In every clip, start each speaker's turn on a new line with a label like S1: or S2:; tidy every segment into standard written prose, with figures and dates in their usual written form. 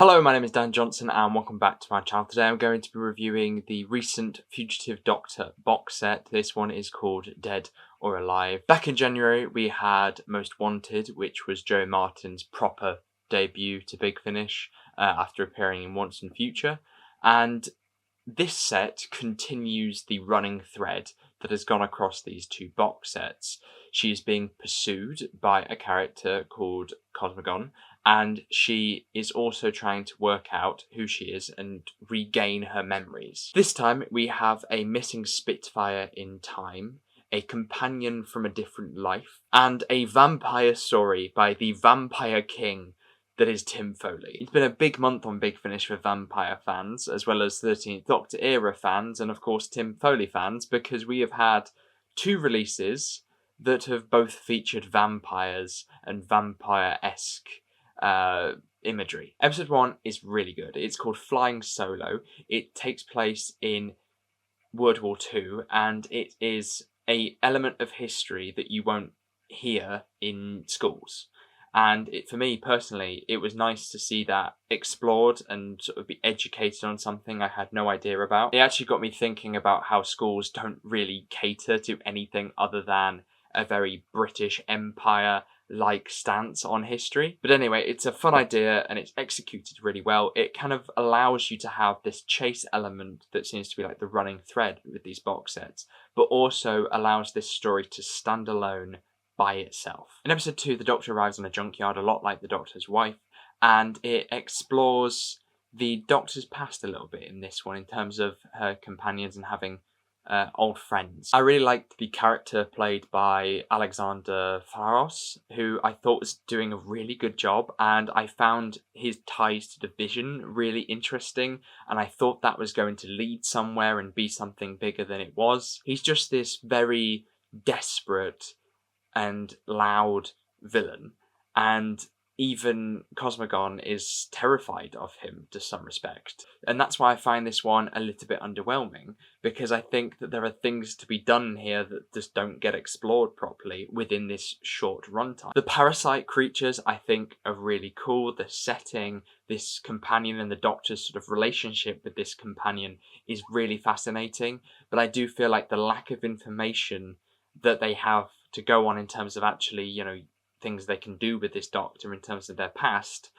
S1: Hello, my name is Dan Johnson and welcome back to my channel. Today I'm going to be reviewing the recent Fugitive Doctor box set. This one is called Dead or Alive. Back in January we had Most Wanted, which was Joe Martin's proper debut to Big Finish after appearing in Once and Future. And this set continues the running thread that has gone across these two box sets. She is being pursued by a character called Cosmogon, and she is also trying to work out who she is and regain her memories. This time we have a missing Spitfire in time, a companion from a different life, and a vampire story by the Vampire King that is Tim Foley. It's been a big month on Big Finish for vampire fans, as well as 13th Doctor era fans, and of course Tim Foley fans, because we have had two releases that have both featured vampires and vampire-esque imagery. Episode 1 is really good. It's called Flying Solo. It takes place in World War II, and it is an element of history that you won't hear in schools. And for me personally, it was nice to see that explored and sort of be educated on something I had no idea about. It actually got me thinking about how schools don't really cater to anything other than a very British Empire-like stance on history. But anyway, it's a fun idea and it's executed really well. It kind of allows you to have this chase element that seems to be like the running thread with these box sets, but also allows this story to stand alone by itself. In episode 2, the Doctor arrives on a junkyard, a lot like the Doctor's wife, and it explores the Doctor's past a little bit in this one in terms of her companions and having old friends. I really liked the character played by Alexander Faros, who I thought was doing a really good job, and I found his ties to Division really interesting, and I thought that was going to lead somewhere and be something bigger than it was. He's just this very desperate and loud villain, and even Cosmogon is terrified of him to some respect. And that's why I find this one a little bit underwhelming, because I think that there are things to be done here that just don't get explored properly within this short runtime. The parasite creatures I think are really cool. The setting, this companion and the Doctor's sort of relationship with this companion is really fascinating, but I do feel like the lack of information that they have to go on in terms of actually, things they can do with this Doctor in terms of their past,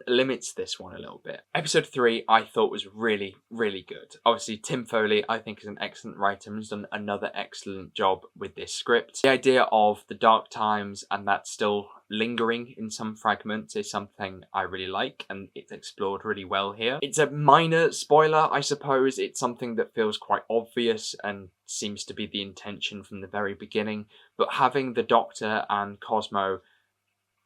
S1: limits this one a little bit. Episode 3 I thought was really, really good. Obviously Tim Foley I think is an excellent writer and has done another excellent job with this script. The idea of the dark times and that still lingering in some fragments is something I really like, and it's explored really well here. It's a minor spoiler, I suppose. It's something that feels quite obvious and seems to be the intention from the very beginning, but having the Doctor and Cosmo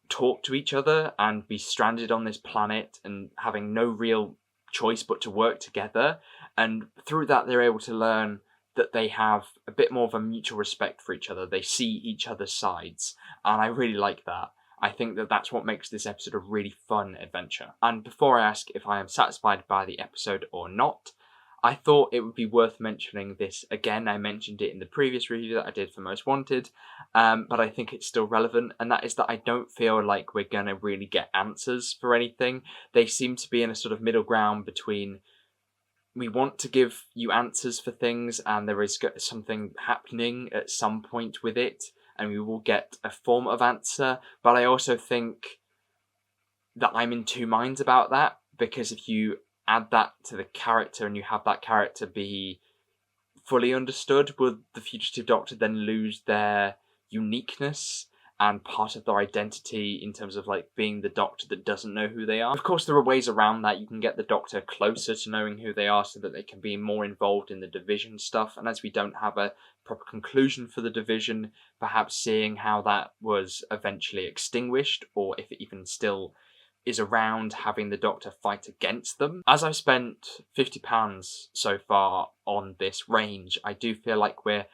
S1: talk to each other and be stranded on this planet and having no real choice but to work together, and through that they're able to learn that they have a bit more of a mutual respect for each other. They see each other's sides, and I really like that. I think that that's what makes this episode a really fun adventure. And before I ask if I am satisfied by the episode or not, I thought it would be worth mentioning this again. I mentioned it in the previous review that I did for Most Wanted, but I think it's still relevant, and that is that I don't feel like we're going to really get answers for anything. They seem to be in a sort of middle ground between we want to give you answers for things and there is something happening at some point with it, and we will get a form of answer, but I also think that I'm in two minds about that, because if you add that to the character and you have that character be fully understood, will the Fugitive Doctor then lose their uniqueness and part of their identity in terms of like being the Doctor that doesn't know who they are? Of course there are ways around that. You can get the Doctor closer to knowing who they are so that they can be more involved in the Division stuff, and as we don't have a proper conclusion for the Division, perhaps seeing how that was eventually extinguished, or if it even still is around, having the Doctor fight against them. As I've spent £50 so far on this range, I do feel like we're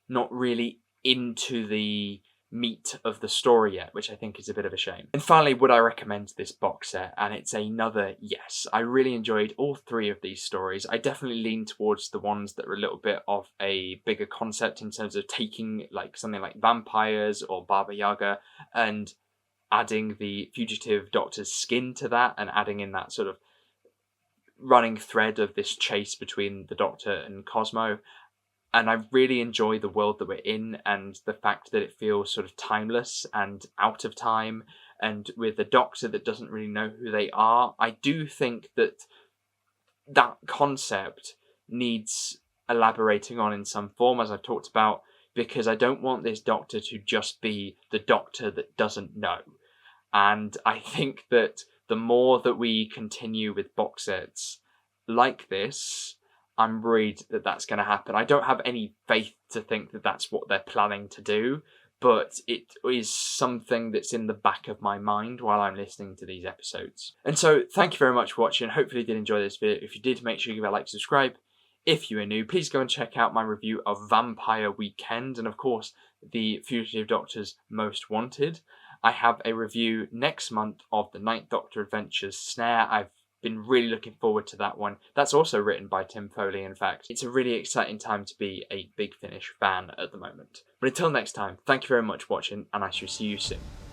S1: not really into the meat of the story yet, which I think is a bit of a shame. And finally, would I recommend this box set? And it's another yes. I really enjoyed all three of these stories. I definitely lean towards the ones that are a little bit of a bigger concept in terms of taking like something like vampires or Baba Yaga and adding the Fugitive Doctor's skin to that and adding in that sort of running thread of this chase between the Doctor and Cosmo. And I really enjoy the world that we're in and the fact that it feels sort of timeless and out of time. And with a Doctor that doesn't really know who they are, I do think that that concept needs elaborating on in some form, as I've talked about, because I don't want this Doctor to just be the Doctor that doesn't know. And I think that the more that we continue with box sets like this, I'm worried that that's going to happen. I don't have any faith to think that that's what they're planning to do, but it is something that's in the back of my mind while I'm listening to these episodes. And so, thank you very much for watching. Hopefully you did enjoy this video. If you did, make sure you give it a like, subscribe. If you are new, please go and check out my review of Vampire Weekend and, of course, the Fugitive Doctor's Most Wanted. I have a review next month of the Ninth Doctor Adventures Snare. I've been really looking forward to that one. That's also written by Tim Foley, in fact. It's a really exciting time to be a Big Finish fan at the moment. But until next time, thank you very much for watching, and I shall see you soon.